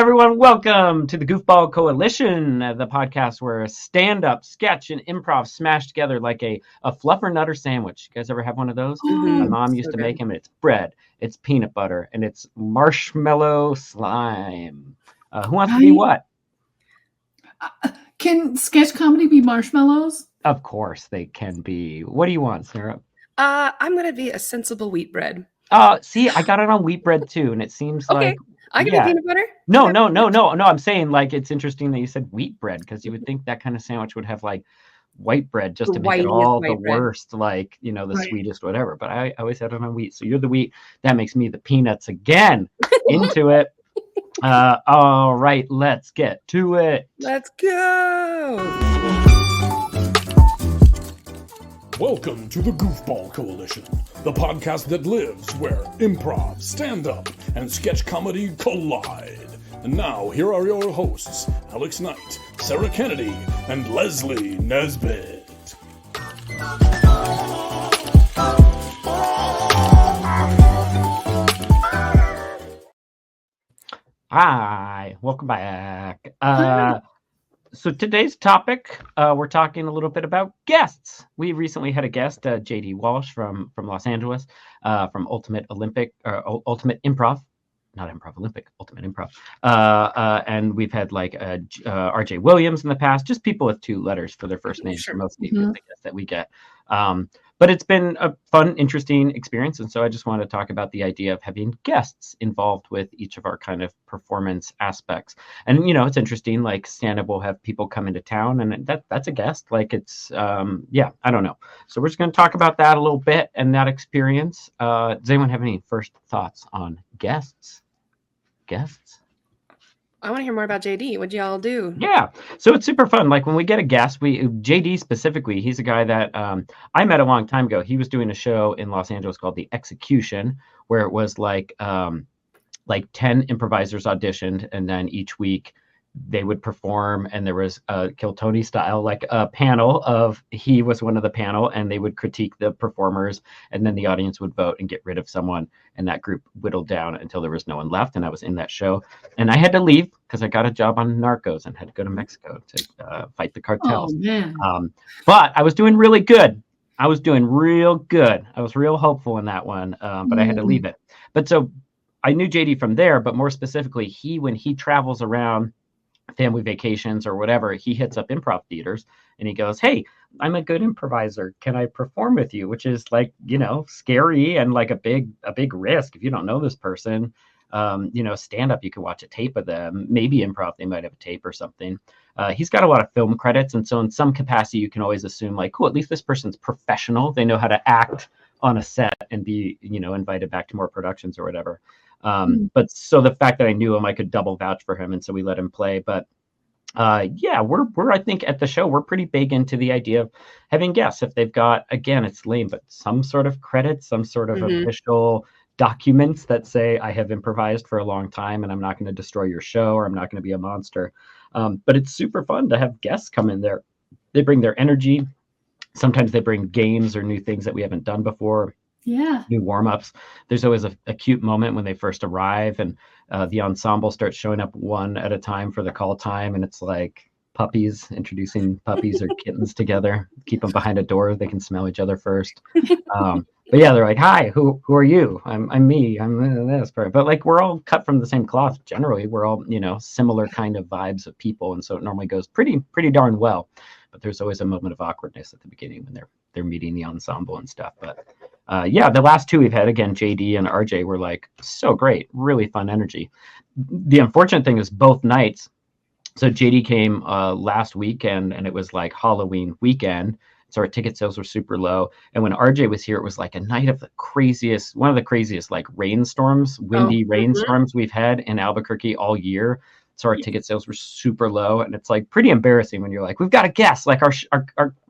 everyone. Welcome to the Goofball Coalition, the podcast where stand-up, sketch, and improv smash together like a fluffer nutter sandwich. You guys ever have one of those? Mm-hmm. My mom used to make them. It's bread, it's peanut butter, and it's marshmallow slime. Who wants to be what? Can sketch comedy be marshmallows? Of course they can be. What do you want, Sarah? I'm going to be a sensible wheat bread. See, I got it on wheat bread too, and it seems Okay. like... I can be peanut butter? No. I'm saying like it's interesting that you said wheat bread because you would think that kind of sandwich would have like white bread just to make it all the worst, like, you know, the sweetest, whatever. But I always had it on wheat. So you're the wheat. That makes me the peanuts again. Into it. All right, let's get to it. Let's go. Welcome to the Goofball Coalition, the podcast that lives where improv, stand-up, and sketch comedy collide. And now, here are your hosts, Alex Knight, Sarah Kennedy, and Leslie Nesbitt. Hi, welcome back. So today's topic, we're talking a little bit about guests. We recently had a guest, JD Walsh from Los Angeles, from Ultimate Improv, not Improv Olympic, Ultimate Improv. And we've had like RJ Williams in the past, just people with two letters for their first names. Sure. Most people, the guests that we get. But it's been a fun, interesting experience. And so I just want to talk about the idea of having guests involved with each of our kind of performance aspects. And, you know, it's interesting, like stand-up will have people come into town and that's a guest. Like it's, I don't know. So we're just going to talk about that a little bit and that experience. Does anyone have any first thoughts on guests? I want to hear more about JD. What'd y'all do? Yeah. So it's super fun. Like when we get a guest, JD specifically, he's a guy that I met a long time ago. He was doing a show in Los Angeles called The Execution, where it was like 10 improvisers auditioned, and then each week they would perform, and there was a Kill Tony style, like a panel of, he was one of the panel, and they would critique the performers, and then the audience would vote and get rid of someone, and that group whittled down until there was no one left. And I was in that show, and I had to leave because I got a job on Narcos and had to go to Mexico to fight the cartels. Oh, man. But I was doing really good. I was doing real good. I was real hopeful in that one, but I had to leave it. But so I knew JD from there, but more specifically, when he travels around family vacations or whatever, he hits up improv theaters and he goes, "Hey, I'm a good improviser. Can I perform with you?" Which is like, you know, scary and like a big risk if you don't know this person. Stand up, you can watch a tape of them. Maybe improv, they might have a tape or something. He's got a lot of film credits, and so in some capacity, you can always assume like, cool, at least this person's professional. They know how to act on a set and be, you know, invited back to more productions or whatever. But so the fact that I knew him, I could double vouch for him, and so we let him play. But we're I think at the show we're pretty big into the idea of having guests if they've got, again, it's lame, but some sort of credit, some sort of official documents that say I have improvised for a long time and I'm not going to destroy your show or I'm not going to be a monster. But it's super fun to have guests come in there. They bring their energy. Sometimes they bring games or new things that we haven't done before. Yeah. New warm-ups. There's always a cute moment when they first arrive and the ensemble starts showing up one at a time for the call time, and it's like puppies, introducing puppies or kittens together. Keep them behind a door. They can smell each other first. But yeah, they're like, "Hi, who are you?" I'm me. I'm this part. But like we're all cut from the same cloth. Generally, we're all, you know, similar kind of vibes of people, and so it normally goes pretty darn well. But there's always a moment of awkwardness at the beginning when they're meeting the ensemble and stuff. But the last two we've had, again, JD and RJ, were like so great, really fun energy. The unfortunate thing is both nights. So JD came last weekend, and it was like Halloween weekend. So our ticket sales were super low. And when RJ was here, it was like a night of one of the craziest like rainstorms, windy rainstorms we've had in Albuquerque all year. So our ticket sales were super low, and it's like pretty embarrassing when you're like, we've got a guest, like our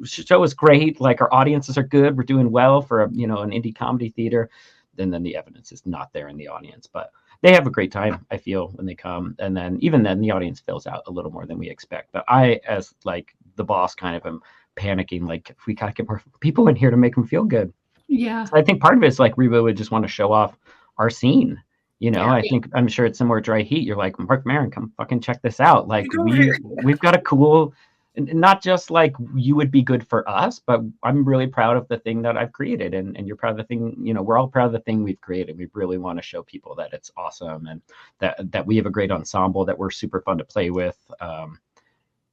show is great, like our audiences are good, we're doing well for an indie comedy theater, and then the evidence is not there in the audience. But they have a great time, I feel, when they come, and then even then the audience fills out a little more than we expect. But I, as like the boss, kind of am panicking, like we gotta get more people in here to make them feel good. Yeah. So I think part of it is like we would just want to show off our scene. You know, Yeah. I'm sure it's similar to Dry Heat. You're like, Mark Maron, come fucking check this out. Like Go over here. we've got a cool, not just like you would be good for us, but I'm really proud of the thing that I've created, and you're proud of the thing. You know, we're all proud of the thing we've created. We really want to show people that it's awesome and that we have a great ensemble, that we're super fun to play with.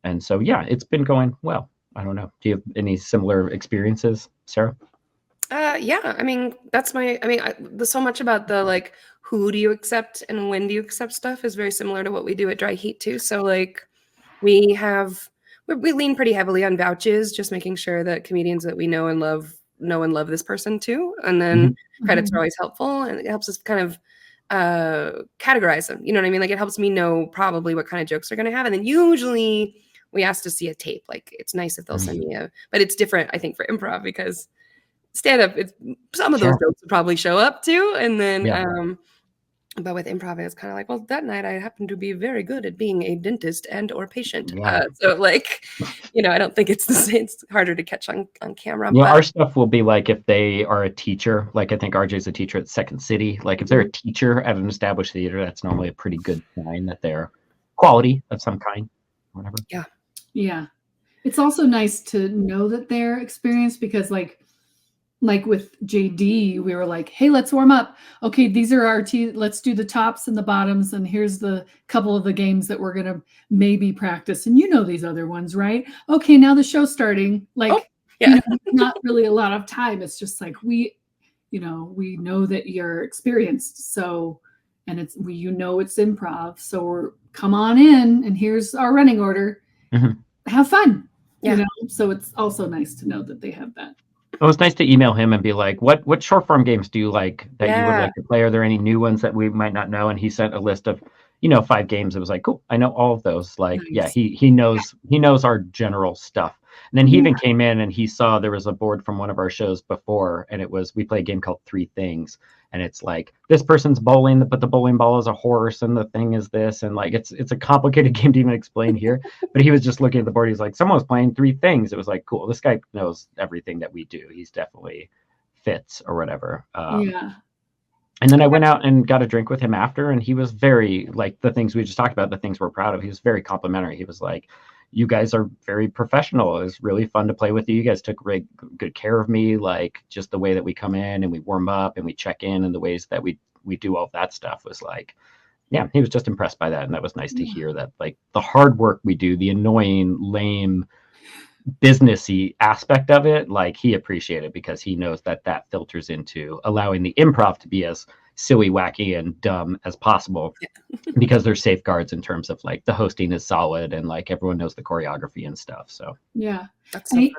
And so yeah, it's been going well. I don't know. Do you have any similar experiences, Sarah? Yeah, I mean, so much about the like, who do you accept and when do you accept stuff is very similar to what we do at Dry Heat too. So like, we lean pretty heavily on vouches, just making sure that comedians that we know and love this person too. And then credits are always helpful, and it helps us kind of categorize them. You know what I mean? Like, it helps me know probably what kind of jokes they're going to have. And then usually we ask to see a tape. Like, it's nice if they'll send me but it's different, I think, for improv, because stand up, it's some of those jokes would probably show up too. And then, but with improv, it's kind of like, well, that night I happen to be very good at being a dentist and or patient. So like, you know, I don't think it's the same. It's harder to catch on camera. Yeah, our stuff will be like if they are a teacher. Like, I think RJ's a teacher at Second City. Like, if they're a teacher at an established theater, that's normally a pretty good sign that they're quality of some kind, whatever. Yeah. Yeah. It's also nice to know that they're experienced, because like with JD, we were like, hey, let's warm up. Okay, these are our let's do the tops and the bottoms, and here's the couple of the games that we're gonna maybe practice. And you know these other ones, right? Okay, now the show's starting. Like, you know, not really a lot of time. It's just like we know that you're experienced. So, and it's it's improv. So come on in, and here's our running order. Have fun. You know? So it's also nice to know that they have that. It was nice to email him and be like, what short form games do you like that you would like to play? Are there any new ones that we might not know? And he sent a list of, 5 games. It was like, cool, I know all of those. Like, nice. Yeah, he knows our general stuff. And then he even came in and he saw there was a board from one of our shows before, and we play a game called Three Things. And it's like, this person's bowling, but the bowling ball is a horse, and the thing is this. And like, it's a complicated game to even explain here. But he was just looking at the board. He's like, someone was playing Three Things. It was like, cool, this guy knows everything that we do. He's definitely fits or whatever. And then I went out and got a drink with him after, and he was very, like, the things we just talked about, the things we're proud of. He was very complimentary. He was like, you guys are very professional. It was really fun to play with you. You guys took really good care of me. Like, just the way that we come in and we warm up and we check in, and the ways that we do all that stuff was like, yeah, he was just impressed by that. And that was nice to hear that, like, the hard work we do, the annoying, lame, businessy aspect of it, like, he appreciated, because he knows that filters into allowing the improv to be as silly, wacky, and dumb as possible, because there's safeguards in terms of like the hosting is solid and like everyone knows the choreography and stuff. So yeah, that's so fun.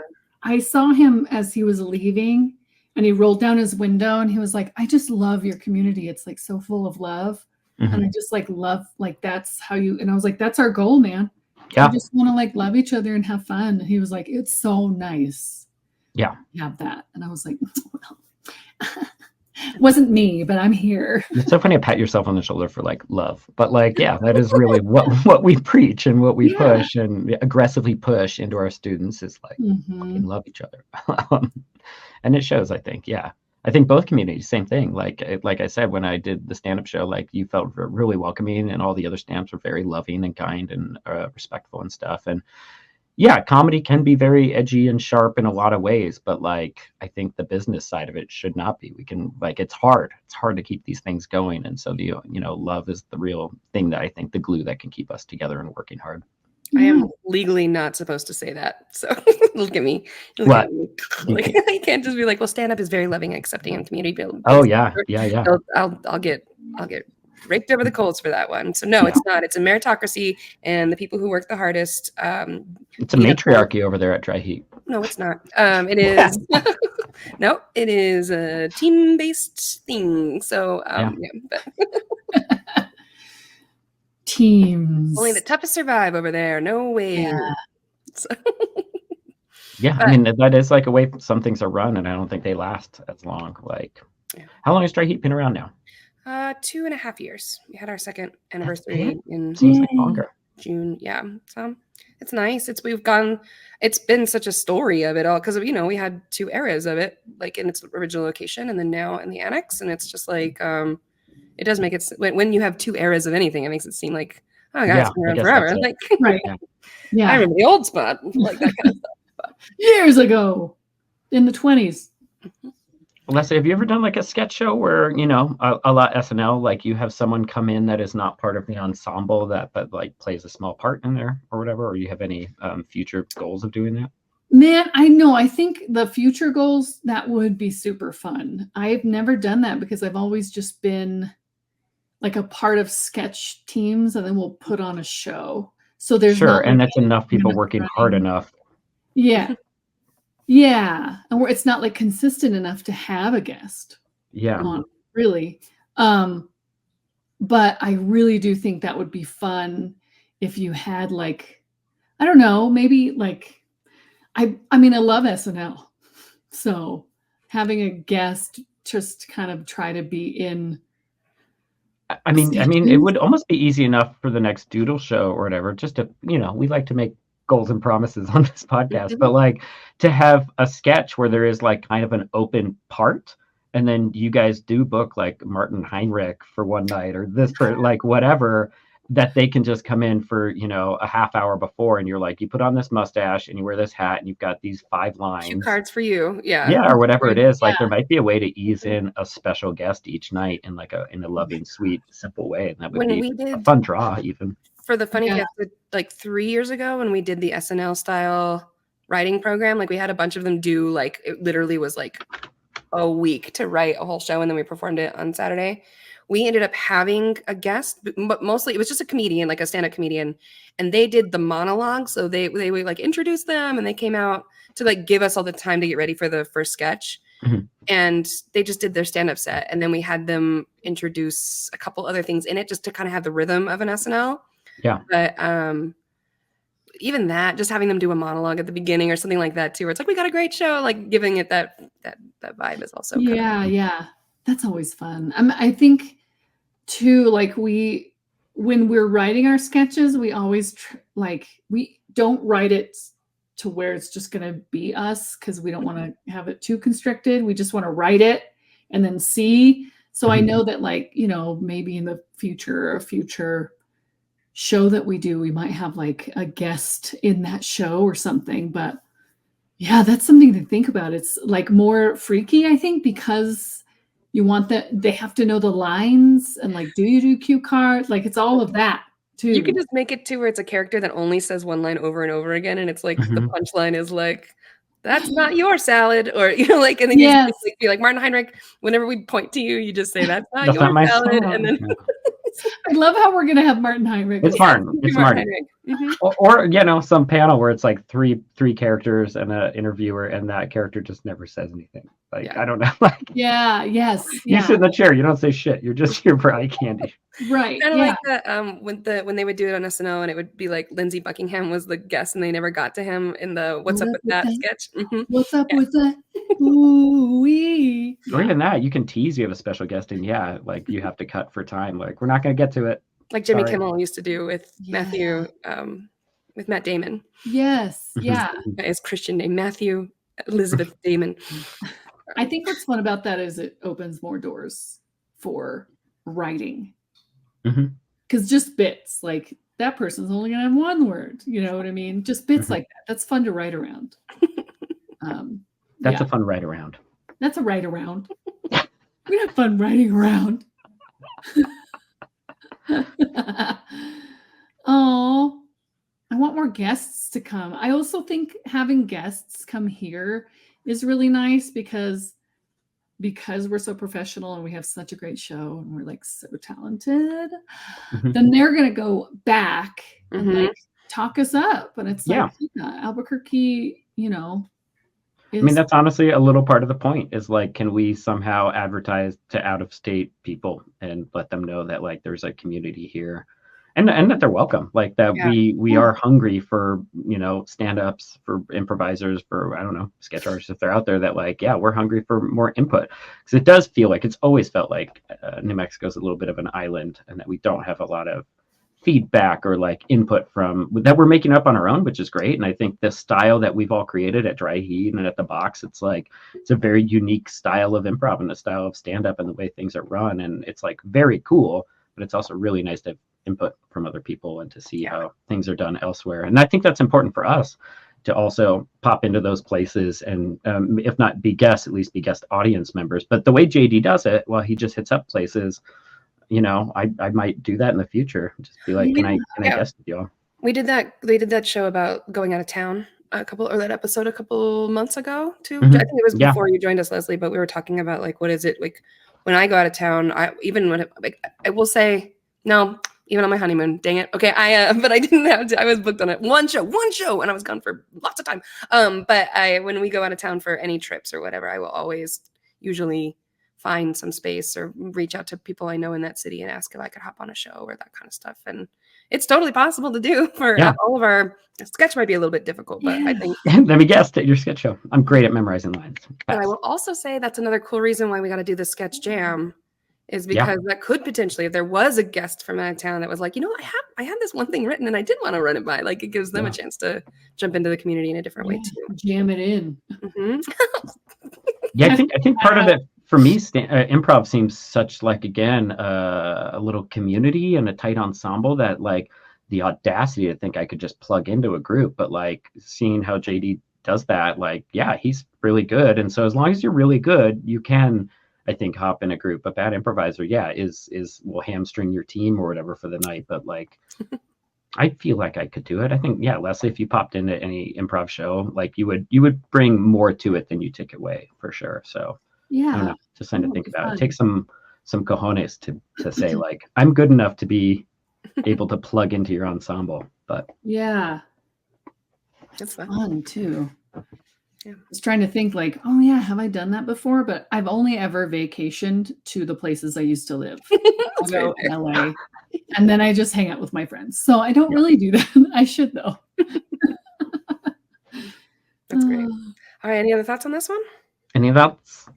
I saw him as he was leaving, and he rolled down his window and he was like, I just love your community. It's like so full of love. And I just like love, like, that's how you, and I was like, that's our goal, man. Yeah. We just want to like love each other and have fun. And he was like, it's so nice. Yeah. Have that. And I was like, well, wasn't me, but I'm here. It's so funny to pat yourself on the shoulder for like love, but like, yeah, that is really what we preach and what we push and aggressively push into our students is like, fucking love each other. And it shows, I think. Yeah. I think both communities, same thing. Like I said, when I did the stand-up show, like, you felt really welcoming, and all the other stand-ups were very loving and kind and respectful and stuff. And yeah, comedy can be very edgy and sharp in a lot of ways, but like, I think the business side of it should not be. We can, like, it's hard to keep these things going. And so love is the real thing that I think, the glue that can keep us together and working hard. I am legally not supposed to say that. So look at me. What? Like, you can't just be like, well, stand-up is very loving, accepting, and community building. Oh yeah. I'll get raked over the coals for that one. So no, it's not. It's a meritocracy, and the people who work the hardest. It's a matriarchy over there at Dry Heat. No, it's not. It is. No, it is a team-based thing. So Teams. Only the toughest survive over there. No way. Yeah. So. Yeah, I mean, that is like a way some things are run, and I don't think they last as long. Like, how long has Dry Heat been around now? 2.5 years. We had our second anniversary in Seems like longer. June. Yeah. So it's nice. It's been such a story of it all, because we had 2 eras of it, like in its original location and then now in the annex. And it's just like it does make it when you have two eras of anything, it makes it seem like, oh god, Yeah, it's been I around guess forever. that's it. Like Right. Yeah. I Yeah. remember the old spot, like that kind of stuff. Years ago in the 20s. Leslie, have you ever done like a sketch show where, you know, a la SNL, like you have someone come in that is not part of the ensemble that but like plays a small part in there or whatever, or you have any future goals of doing that? Man, I know. I think the future goals, that would be super fun. I've never done that because I've always just been like a part of sketch teams, and then we'll put on a show. So there's Sure, not and like that's enough people minutes working hard running. enough. Yeah. Yeah. And it's not like consistent enough to have a guest Yeah. on, really. But I really do think that would be fun if you had like, I don't know, maybe like, I mean, I love SNL. So having a guest just kind of try to be in. I mean, it sketches. would almost be easy enough for the next Doodle show or whatever, just to, you know, we like to make goals and promises on this podcast, but like to have a sketch where there is like kind of an open part, and then you guys do book like Martin Heinrich for one night or this for like whatever, that they can just come in for, you know, a half hour before, and you're like, you put on this mustache and you wear this hat and you've got these 5 Cue lines. cards for you. Yeah. Yeah, or whatever it is. Like Yeah. there might be a way to ease in a special guest each night in like a loving, sweet, simple way, and that would When be we a did fun draw even. for the Funny Yeah. Cast, like 3 years ago when we did the SNL style writing program, like we had a bunch of them do, like it literally was like a week to write a whole show, and then we performed it on Saturday. We ended up having a guest, but mostly it was just a comedian, like a stand-up comedian, and they did the monologue. So they would like introduce them, and they came out to like give us all the time to get ready for the first sketch. Mhm. And they just did their stand-up set, and then we had them introduce a couple other things in it just to kind of have the rhythm of an SNL. Yeah. But even that, just having them do a monologue at the beginning or something like that too, where it's like, we got a great show, like giving it that vibe is also kind of Yeah, yeah. That's always fun. I think too, like when we're writing our sketches, we always like, we don't write it to where it's just going to be us, because we don't want to have it too constricted. We just want to write it and then see. So I know that, like, you know, maybe in the future, a future show that we do, we might have like a guest in that show or something. But yeah, that's something to think about. It's like more freaky, I think, because you want that they have to know the lines, and like, do you do cue cards? Like, it's all of that too. You could just make it to where it's a character that only says one line over and over again, and it's like the Mhm. punchline is like, "That's not your salad," or you know, like, and then you Yes. just like, be like, Martin Heinrich. Whenever we point to you, you just say, "That's not That's your not my salad," song. and then Yeah. I love how we're gonna have Martin Heinrich. It's Martin. It's Martin Martin. Heinrich. Mhm. Or you know, some panel where it's like three characters and an interviewer, and that character just never says anything. Like, Yeah. I don't know. Like, Yeah. Yes. you Yeah. sit in the chair, you don't say shit. You're just here for eye candy. Right. Kind of Yeah. like when they would do it on SNL, and it would be like Lindsey Buckingham was the guest, and they never got to him in the "What's Up with That" sketch. Mhm. What's up with that? Ooh-wee. Or even that, you can tease you have a special guest, and yeah, like you have to cut for time. Like, we're not going to get to it. Like Jimmy Sorry. Kimmel used to do with Yeah. Matthew, with Matt Damon. Yes. Mhm. Yeah. His Christian name, Matthew Elizabeth Damon. I think what's fun about that is it opens more doors for writing. Mhm. Because just bits, like that person's only gonna have one word. You know what I mean? Just bits Mhm. like that. That's fun to write around. That's Yeah, a fun ride around. that's a write around. We have fun writing around. Oh, I want more guests to come. I also think having guests come here is really nice because we're so professional and we have such a great show and we're like so talented. Mhm. Then they're gonna go back and Mhm. like talk us up, and it's Yeah. like, yeah, Albuquerque, you know. I mean, that's honestly a little part of the point is like, can we somehow advertise to out of state people and let them know that like there's a community here and that they're welcome, like that Yeah. we Yeah. are hungry for, you know, stand-ups, for improvisers, for, I don't know, sketch artists if they're out there, that like, yeah, we're hungry for more input. Because it does feel like, it's always felt like New Mexico is a little bit of an island and that we don't have a lot of feedback or like input from that we're making up on our own, which is great. And I think the style that we've all created at Dry Heat and at the Box, it's a very unique style of improv and a style of stand-up and the way things are run. And it's like very cool, but it's also really nice to have input from other people and to see how things are done elsewhere. And I think that's important for us to also pop into those places and if not be guests, at least be guest audience members. But the way JD does it, well, he just hits up places. You know, I might do that in the future. Just be like, can I guest with y'all? We did that. They did that show about going out of town that episode a couple months ago too. I think it was before you joined us, Leslie, but we were talking about like, what is it like when I go out of town? I will say no, even on my honeymoon, dang it. Okay. But I didn't have to, I was booked on it. One show and I was gone for lots of time. But when we go out of town for any trips or whatever, I will always usually find some space or reach out to people I know in that city and ask if I could hop on a show or that kind of stuff. And it's totally possible to do for all of our sketch might be a little bit difficult, but I think. Let me guess at your sketch show. I'm great at memorizing lines. And I will also say that's another cool reason why we got to do the sketch jam is because that could potentially, if there was a guest from out of town that was like, you know, I had this one thing written and I did want to run it by, like it gives them a chance to jump into the community in a different way too. Jam it in. I think part of it for me, improv seems such like, again, a little community and a tight ensemble that like the audacity to think I could just plug into a group, but like seeing how JD does that, like, yeah, he's really good. And so as long as you're really good, you can, I think, hop in a group. A bad improviser, will hamstring your team or whatever for the night. But like, I feel like I could do it. I think, Leslie, if you popped into any improv show, like you would bring more to it than you take away for sure. So I don't know, just something to think about. It takes some cojones to say like, I'm good enough to be able to plug into your ensemble. But it's fun too. I was trying to think like, oh yeah, have I done that before? But I've only ever vacationed to the places I used to live. I go to LA and then I just hang out with my friends. So I don't really do that. I should though. That's great. All right. Any other thoughts on this one? Any thoughts?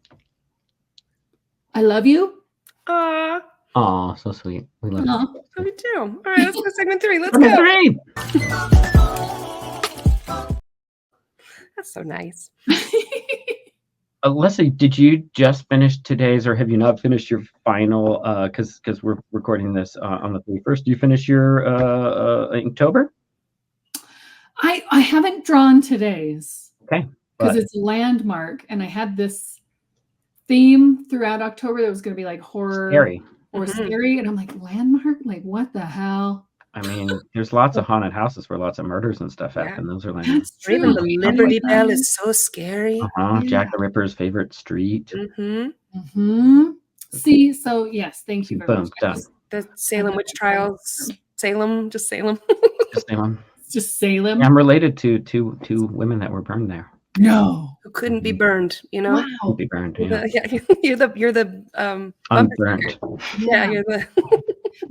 I love you. Aw, so sweet. We love you. Love you too. All right, let's go to segment 3. Let's Segment go. 3. That's so nice. Leslie, did you just finish today's, or have you not finished your final? Because we're recording this on the 31st. Do you finish your Inktober? I haven't drawn today's. Okay. Because it's landmark, and I had this theme throughout October that was going to be like horror scary, and I'm like, landmark, like what the hell? I mean, there's lots of haunted houses where lots of murders and stuff happen. Those are landmarks. Even the Liberty Bell is so scary. Jack the Ripper's favorite street. See, so yes, thank you very much. Done. The Salem witch trials. Salem. Just Salem. Just Salem. I'm related to two women that were burned there. No, who couldn't be burned, you know? Wow. Couldn't be burned. You're the unburned. You're the.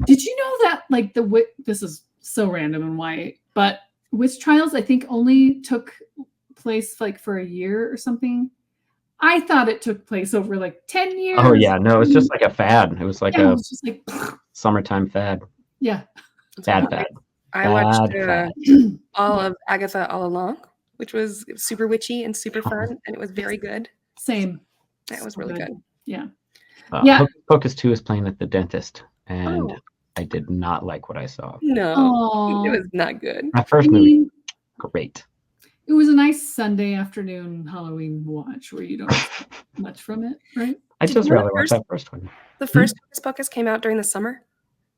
Did you know that like this is so random and why, but witch trials I think only took place like for a year or something. I thought it took place over like 10 years. Oh yeah, no, it's just like a fad. It was like it was just like summertime fad. Yeah. Fad. I watched all of Agatha All Along, which was super witchy and super fun, and it was very good. Same. That was really good. Yeah. Focus 2 is playing at the dentist, and I did not like what I saw. No, it was not good. My first movie, great. It was a nice Sunday afternoon Halloween watch where you don't get much from it, right? I just rather watch that first one. The first Hocus Pocus came out during the summer.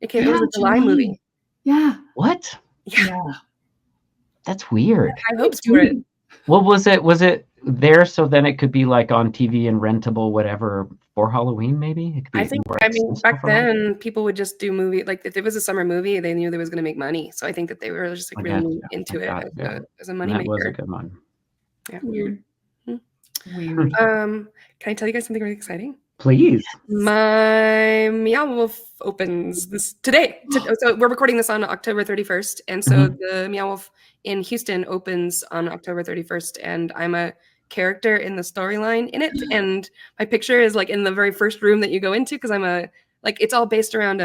It was a July movie. Yeah. What? Yeah. That's weird. I hope for it. Well, was it there so then it could be like on TV and rentable whatever for Halloween maybe? It could be back then people would just do movie, like if it was a summer movie, they knew they was going to make money. So I think that they were just like really into it as a money maker. That was a good one. Yeah. Weird. Can I tell you guys something really exciting? Please. My Meow Wolf opens today. So we're recording this on October 31st. And so the Meow Wolf in Houston opens on October 31st. And I'm a character in the storyline in it. And my picture is like in the very first room that you go into because it's all based around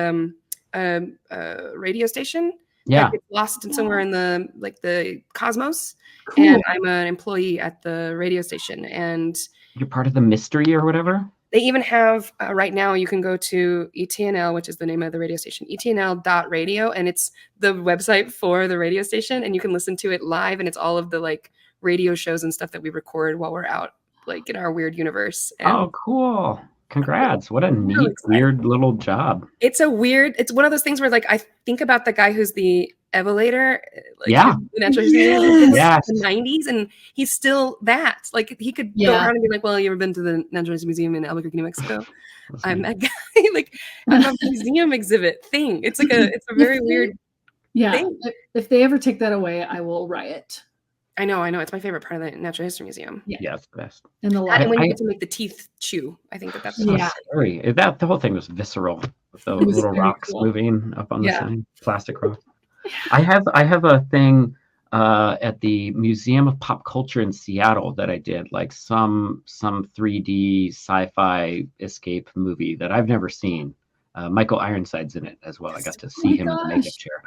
radio station Yeah. that gets lost in somewhere in the cosmos. Cool. And I'm an employee at the radio station, and You're part of the mystery or whatever? they even have right now you can go to ETNL, which is the name of the radio station, etnl.radio, and it's the website for the radio station, and you can listen to it live, and it's all of the like radio shows and stuff that we record while we're out like in our weird universe. And Oh, cool. Congrats. What a neat, excited. weird little job. it's one of those things where like I think about the guy who's the evaluator, like Yeah. in the Natural History Museum in Yes. the 90s, and he's still that. Like he could go Yeah. around and be like, well, you ever been to the Natural History Museum in Albuquerque, New Mexico? I'm that guy. Like I'm a museum exhibit thing. It's like it's a very weird Yeah. thing. If they ever take that away, I will riot. I know. It's my favorite part of the Natural History Museum. Yeah, it's the best. And the And light. when you I- get to make the teeth chew, I think that's So Yeah. scary. The whole thing was visceral with the It was little very rocks cool. moving up on the Yeah. sign, plastic rock. I have a thing at the Museum of Pop Culture in Seattle that I did, like some 3D sci-fi escape movie that I've never seen. Michael Ironside's in it as well. I got to see my him in the gosh. makeup chair.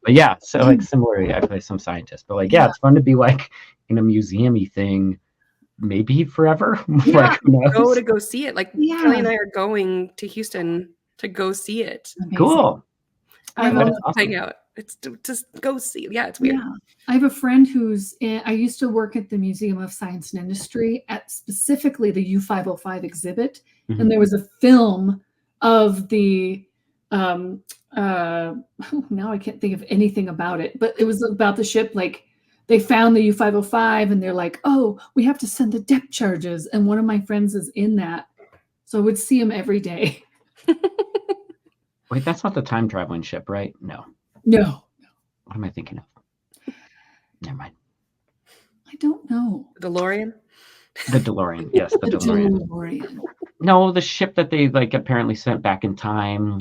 But yeah, so like similarly, I play some scientist. But like, yeah, it's fun to be like in a museum-y thing, maybe forever. Yeah. Like, who knows? go see it. Like Yeah. Kelly and I are going to Houston to go see it. Amazing. Cool. I've That al- is awesome. Hang out. It's to just go see. Yeah, it's weird. Yeah. I have a friend I used to work at the Museum of Science and Industry at specifically the U505 exhibit. Mhm. And there was a film of the, now I can't think of anything about it, but it was about the ship. Like they found the U505 and they're like, oh, we have to send the depth charges. And one of my friends is in that. So I would see him every day. Wait, that's not the time traveling ship, right? No. No, What am I thinking of? Never mind. I don't know. The DeLorean. The DeLorean. Yes, the DeLorean. DeLorean. No, the ship that they like apparently sent back in time.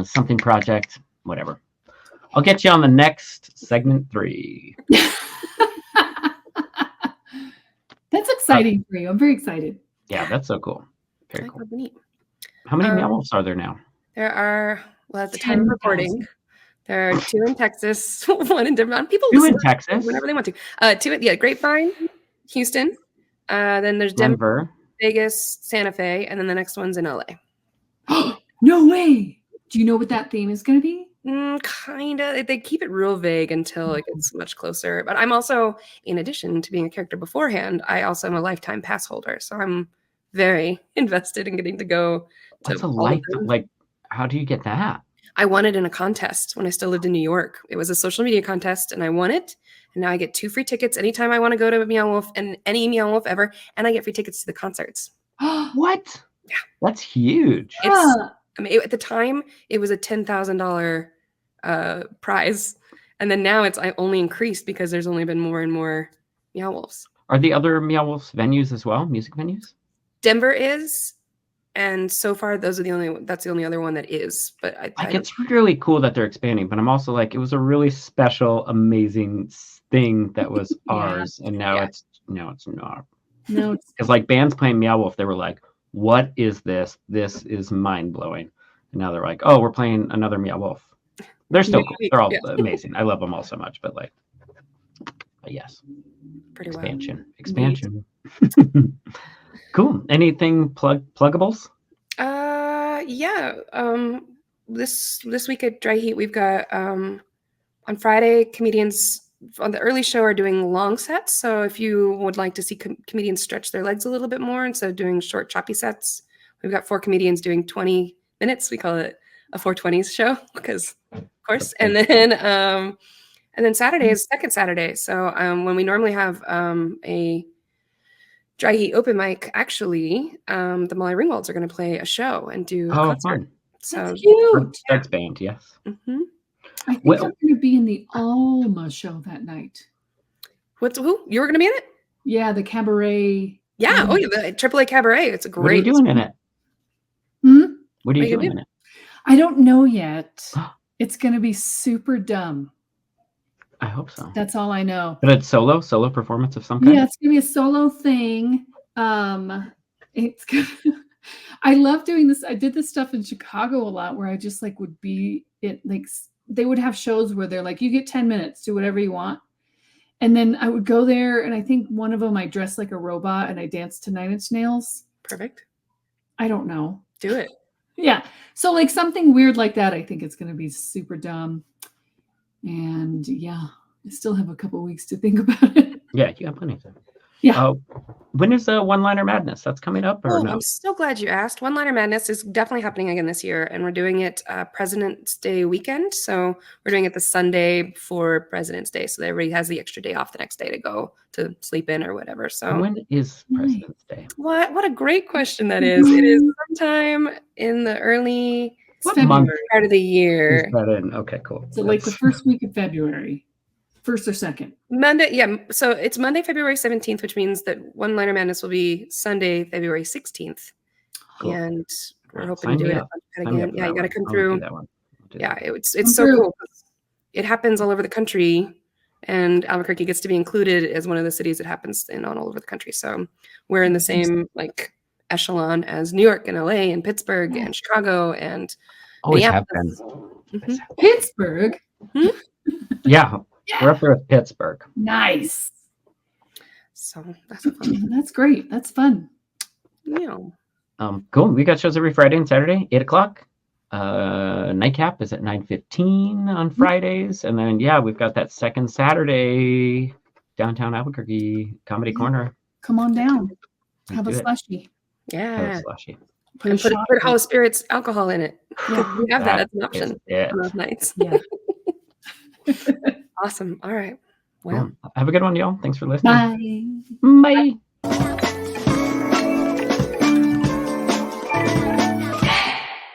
Something project. Whatever. I'll get you on the next segment 3. That's exciting for you. I'm very excited. Yeah, that's so cool. Very Like, cool. that'd be neat. How many Um, Meow-Wolves are there now? There are, well, at the time of 10,000. recording, there are 2 in Texas, 1 in Denver. People 2 in listen Texas. whenever they want to. 2 at Grapevine, Houston. Then there's Denver, Denver. Vegas, Santa Fe, and then the next one's in LA. No way. Do you know what that theme is going to be? Kind of. They keep it real vague until it gets much closer. But I'm also, in addition to being a character beforehand, I also am a lifetime pass holder. So I'm very invested in getting to go to What's a all of life them. like? How do you get that? I won it in a contest when I still lived in New York. It was a social media contest, and I won it. And now I get 2 free tickets anytime I want to go to Meow Wolf and any Meow Wolf ever. And I get free tickets to the concerts. What? Yeah. That's huge. It's, I mean, at the time, it was a $10,000 prize. And then now I only increased because there's only been more and more Meow Wolves. Are the other Meow Wolves venues as well? Music venues? Denver is. And so far, that's the only other one that is. But I Like, don't- it's really cool that they're expanding, but I'm also like, it was a really special, amazing thing that was Yeah. ours, and now Yeah. it's not. No, it's Because like bands playing Meow Wolf, they were like, "What is this? This is mind blowing." And now they're like, "Oh, we're playing another Meow Wolf." They're still cool. They're all Yeah. amazing. I love them all so much, but like, but yes, pretty well. expansion. Cool. Anything pluggables? Yeah. This week at Dry Heat, we've got on Friday, comedians on the early show are doing long sets. So if you would like to see comedians stretch their legs a little bit more instead of doing short, choppy sets, we've got 4 comedians doing 20 minutes. We call it a 420s show because, of course. And then Saturday is second Saturday. So when we normally have a Dry Heat open mic, actually, the Molly Ringwalds are going to play a show and do a Oh, concert. fun. So that's cute. That's band, yes. mhm. I think Well- I'm going to be in the Alma show that night. Who you were going to be in it? Yeah, the cabaret. Yeah. Oh, yeah. The AAA Cabaret. It's a What are you great. doing in it? Hmm? What are you What are you doing in it? I don't know yet. It's going to be super dumb. I hope so. That's all I know. But it's solo performance of some kind. Yeah, it's going to be a solo thing. It's gonna, I love doing this. I did this stuff in Chicago a lot where I just like would be it like they would have shows where they're like, you get 10 minutes, do whatever you want. And then I would go there, and I think one of them I dressed like a robot and I danced to 9 Inch Nails. Perfect. I don't know. Do it. Yeah. So like something weird like that, I think it's going to be super dumb. And yeah, I still have a couple weeks to think about it. Yeah, you got plenty of time. Yeah. When is the One-Liner Madness? That's coming up or no? I'm so glad you asked. One Liner Madness is definitely happening again this year, and we're doing it President's Day weekend. So we're doing it the Sunday before President's Day, so that everybody has the extra day off the next day to go to sleep in or whatever. So When is President's Day? what a great question that is. It is sometime in the early What month part of the year. is that in? Okay, cool. So like the first week of February, 1st or 2nd. Monday, yeah. So it's Monday, February 17th, which means that One Liner Madness will be Sunday, February 16th. Cool. And we're Right, hoping sign to do me it up. Sign me again. up for Yeah, that you got to one. come I'll through. do that one. I'll do Yeah, that. it's so cool. It happens all over the country, and Albuquerque gets to be included as one of the cities it happens in all over the country. So we're in the same like echelon as New York and LA and Pittsburgh and Chicago and Always have been. Minneapolis. Mhm. Pittsburgh. Yeah, Yeah. we're up there with Pittsburgh. Nice. So that's fun. That's great. That's fun. Yeah. Cool. We got shows every Friday and Saturday, 8 o'clock. Nightcap is at 9:15 on Fridays, and then we've got that second Saturday downtown Albuquerque Comedy Corner. Come on down. Let's Have a do it. slushy. Have a Yeah. slushy. Put a And put shot in Hollow Spirits alcohol in it. Yeah. We have that as an That option is it. on those nights. Yeah. Awesome. All right. Well. Cool. Have a good one, y'all. Thanks for listening. Bye. Bye.